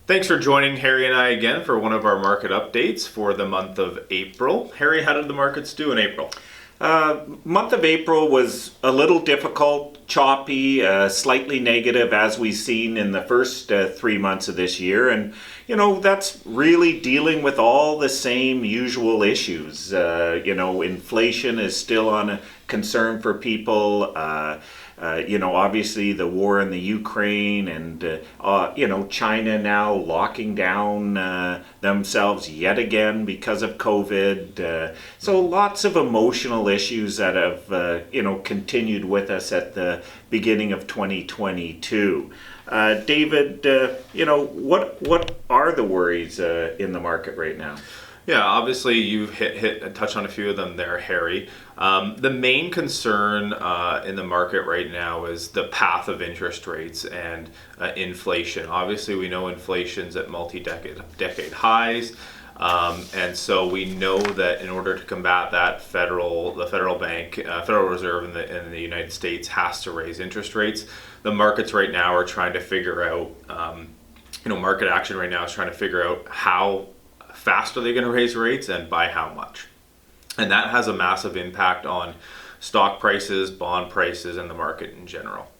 Thanks for joining Harry and I again for one of our market updates for the month of April. Harry, how did the markets do in April? Month of April was a little difficult, choppy, slightly negative as we've seen in the first 3 months of this year. And, that's really dealing with all the same usual issues. Inflation is still on a concern for people. Obviously the war in the Ukraine and, China now locking down themselves yet again because of COVID. So lots of emotional issues that have, continued with us at the beginning of 2022. David, what are the worries in the market right now? Yeah, obviously you've touched on a few of them there, Harry. The main concern in the market right now is the path of interest rates and inflation. Obviously, we know inflation's at multi-decade highs. And so we know that in order to combat that, the Federal Reserve in the United States has to raise interest rates. The markets right now are trying to figure out, market action right now is trying to figure out how fast are they going to raise rates and by how much. And that has a massive impact on stock prices, bond prices, and the market in general.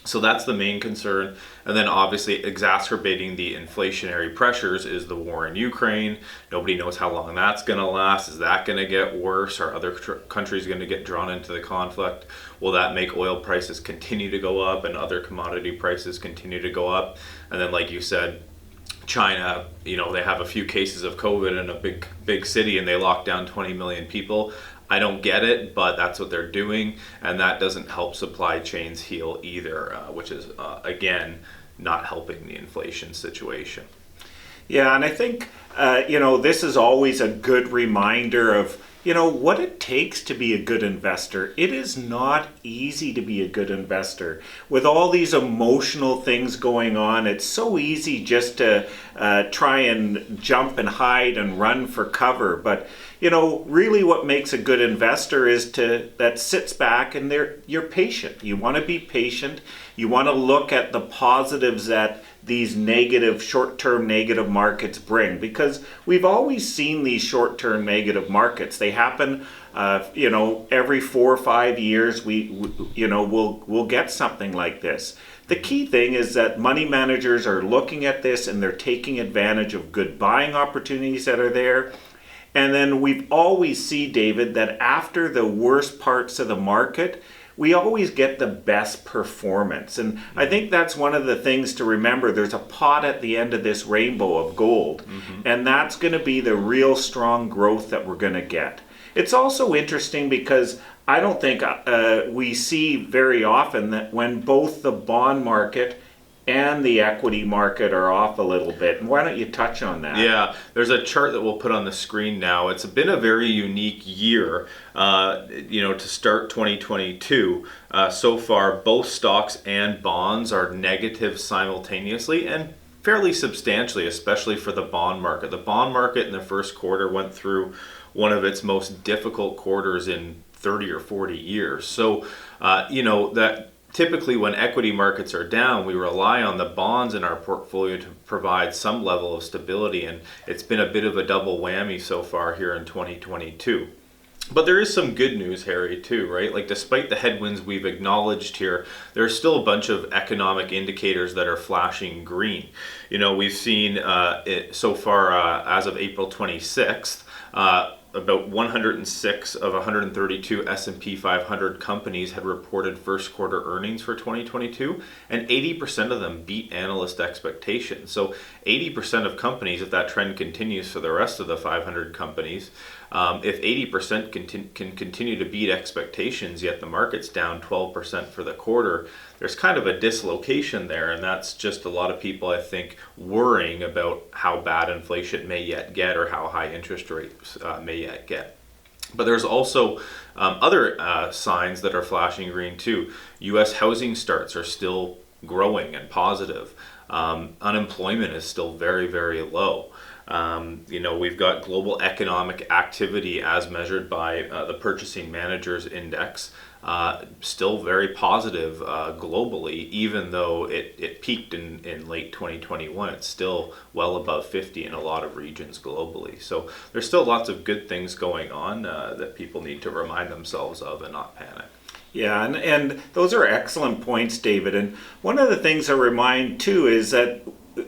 So that's the main concern. And then obviously exacerbating the inflationary pressures is the war in Ukraine. Nobody knows how long that's going to last. Is that going to get worse? Are other countries going to get drawn into the conflict? Will that make oil prices continue to go up and other commodity prices continue to go up? And then, like you said, China, they have a few cases of COVID in a big city and they lock down 20 million people. I don't get it, but that's what they're doing, and that doesn't help supply chains heal either, which is, again, not helping the inflation situation. Yeah, and I think, this is always a good reminder of, what it takes to be a good investor. It is not easy to be a good investor. With all these emotional things going on, it's so easy just to try and jump and hide and run for cover. But, really what makes a good investor is that sits back and you're patient. You want to be patient. You want to look at the positives that these short-term negative markets bring, because we've always seen these short-term negative markets. They happen, every 4 or 5 years. We'll get something like this. The key thing is that money managers are looking at this and they're taking advantage of good buying opportunities that are there. And then we've always see, David, that after the worst parts of the market, we always get the best performance. And I think that's one of the things to remember. There's a pot at the end of this rainbow of gold, and that's going to be the real strong growth that we're going to get. It's also interesting because I don't think we see very often that when both the bond market and the equity market are off a little bit. And why don't you touch on that? Yeah, there's a chart that we'll put on the screen now. It's been a very unique year, to start 2022. So far, both stocks and bonds are negative simultaneously and fairly substantially, especially for the bond market. The bond market in the first quarter went through one of its most difficult quarters in 30 or 40 years. So, that typically when equity markets are down, we rely on the bonds in our portfolio to provide some level of stability, and it's been a bit of a double whammy so far here in 2022. But there is some good news, Harry, too, right? Like, despite the headwinds we've acknowledged here, there's still a bunch of economic indicators that are flashing green. We've seen it so far as of April 26th, about 106 of 132 S&P 500 companies had reported first quarter earnings for 2022, and 80% of them beat analyst expectations. So 80% of companies, if that trend continues for the rest of the 500 companies, if 80% can continue to beat expectations, yet the market's down 12% for the quarter, there's kind of a dislocation there, and that's just a lot of people, I think, worrying about how bad inflation may yet get or how high interest rates may yet get. But there's also other signs that are flashing green too. U.S. housing starts are still growing and positive. Unemployment is still very, very low. We've got global economic activity as measured by the Purchasing Managers Index, still very positive globally, even though it peaked in late 2021. It's still well above 50 in a lot of regions globally. So there's still lots of good things going on that people need to remind themselves of and not panic. Yeah, and those are excellent points, David. And one of the things I remind too is that,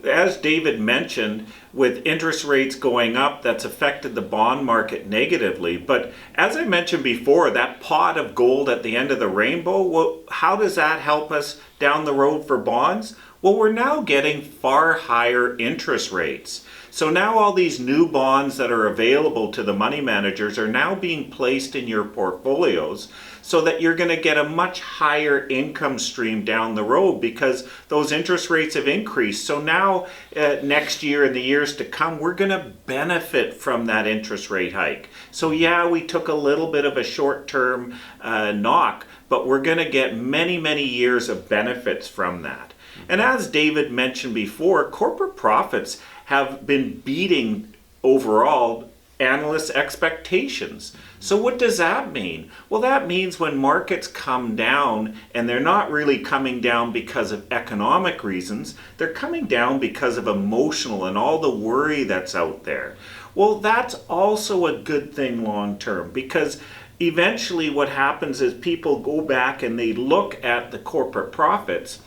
as David mentioned, with interest rates going up, that's affected the bond market negatively. But as I mentioned before, that pot of gold at the end of the rainbow, well, how does that help us down the road for bonds? Well, we're now getting far higher interest rates. So now all these new bonds that are available to the money managers are now being placed in your portfolios so that you're going to get a much higher income stream down the road because those interest rates have increased. So now next year and the years to come, we're going to benefit from that interest rate hike. So yeah, we took a little bit of a short-term knock, but we're going to get many, many years of benefits from that. And as David mentioned before, corporate profits have been beating overall analysts' expectations. So what does that mean? Well, that means when markets come down, and they're not really coming down because of economic reasons, they're coming down because of emotional and all the worry that's out there. Well, that's also a good thing long term, because eventually what happens is people go back and they look at the corporate profits,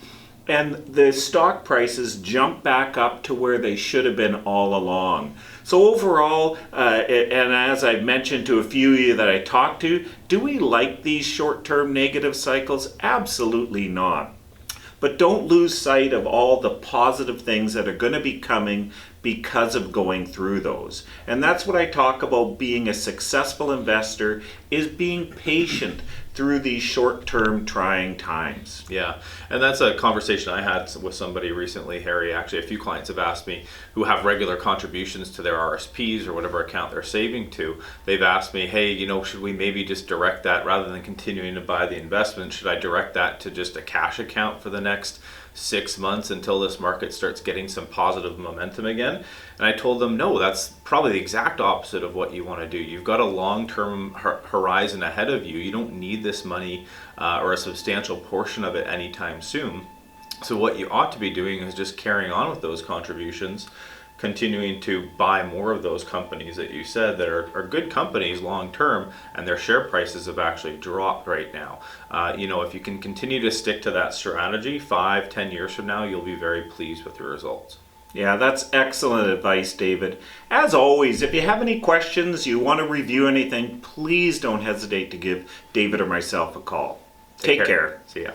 and the stock prices jump back up to where they should have been all along. So overall, and as I've mentioned to a few of you that I talked to, do we like these short-term negative cycles? Absolutely not. But don't lose sight of all the positive things that are going to be coming because of going through those. And that's what I talk about being a successful investor, is being patient through these short-term trying times. Yeah, and that's a conversation I had with somebody recently, Harry. Actually, a few clients have asked me who have regular contributions to their RSPs or whatever account they're saving to. They've asked me, hey, should we maybe just direct that rather than continuing to buy the investment? Should I direct that to just a cash account for the next 6 months until this market starts getting some positive momentum again? And I told them, no, that's probably the exact opposite of what you want to do. You've got a long-term horizon ahead of you. You don't need this money or a substantial portion of it anytime soon. So what you ought to be doing is just carrying on with those contributions, continuing to buy more of those companies that you said that are good companies long term, and their share prices have actually dropped right now. If you can continue to stick to that strategy 5-10 years from now, you'll be very pleased with your results. Yeah, that's excellent advice, David. As always, if you have any questions, you want to review anything, please don't hesitate to give David or myself a call. Take care. See ya.